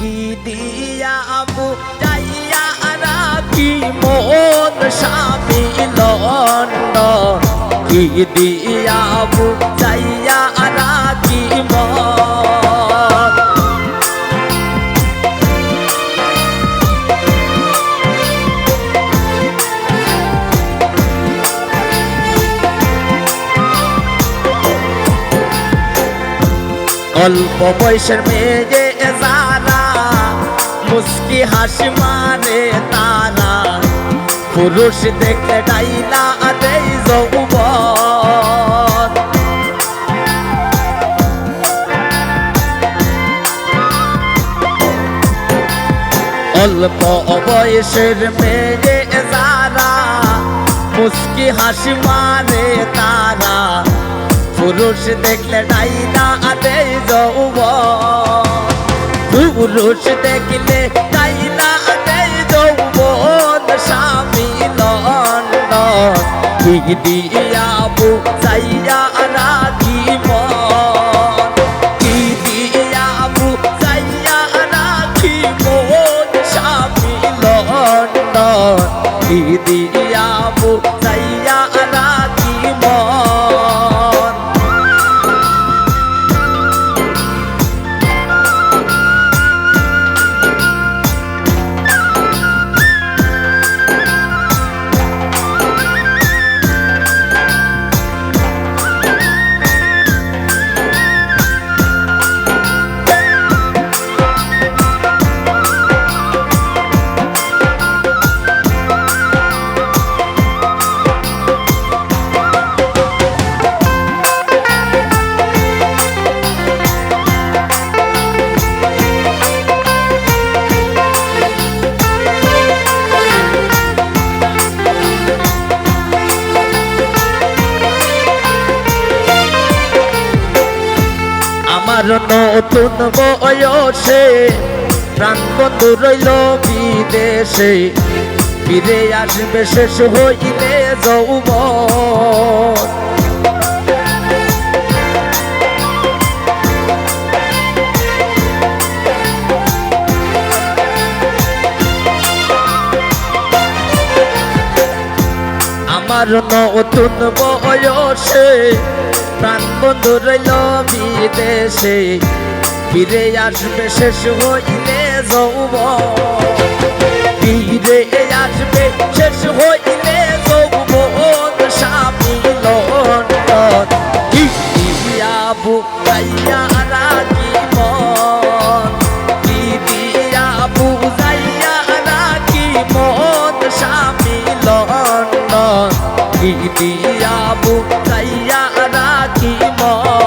কি দিয়া বুঝাইয়া রাখি মন স্বামী লন্ড কি দিয়া বুঝাইয়া রাখি মন অল্প বয়সের মেয়ে যারা মুস্কি হাসি মারে তারা পুরুষ দেখে ডাইলা দেই যৌবন অল্প বয়সের মেয়ে যারা মুস্কি হাসি মারে তারা পুরুষ দেখলে ডাইলা দেই যৌবন পুরুষ দেখলে ডাইলা দেই যৌবন স্বামী লন্ড কি দিয়া বুঝাইয়া রাখি মন কি দিয়া বুঝাইয়া রাখি মন স্বামী লন্ড কি দিয়া বুঝাইয়া রাখি মন আমার নতুন বয়সে প্রাণ বন্ধু রইল বিদেশে ফিরে আসবে শেষ হইলে যৌবন আমার নতুন বয়সে প্রাণ বন্ধু রইল বিদেশে ফিরে আসবে শেষ হইলে যৌবন ফিরে আসবে শেষ হইলে যৌবন স্বামী লন্ডন কি দিয়া বুঝাইয়া রাখি মন কি দিয়া বুঝাইয়া রাখি মন স্বামী লন্ডন কি দিয়া বুঝাইয়া রাখি মন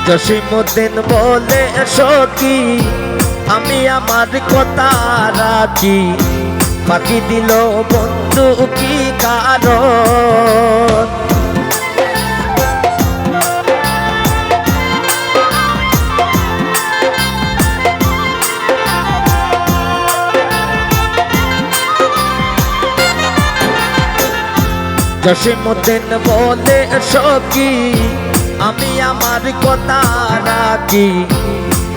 জসীমউদ্দিন বলে সখী আমি আমার কথা রাখি বাকি দিল বন্ধু কি কারণ জসীমউদ্দিন বলে সখী আমি আমার কথা রাখি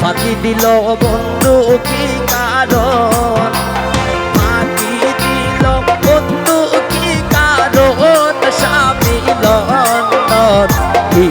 ফাঁকি দিল বন্ধু কি কারণ ফাঁকি দিল বন্ধু কি কারণ স্বামী লন্ডন কি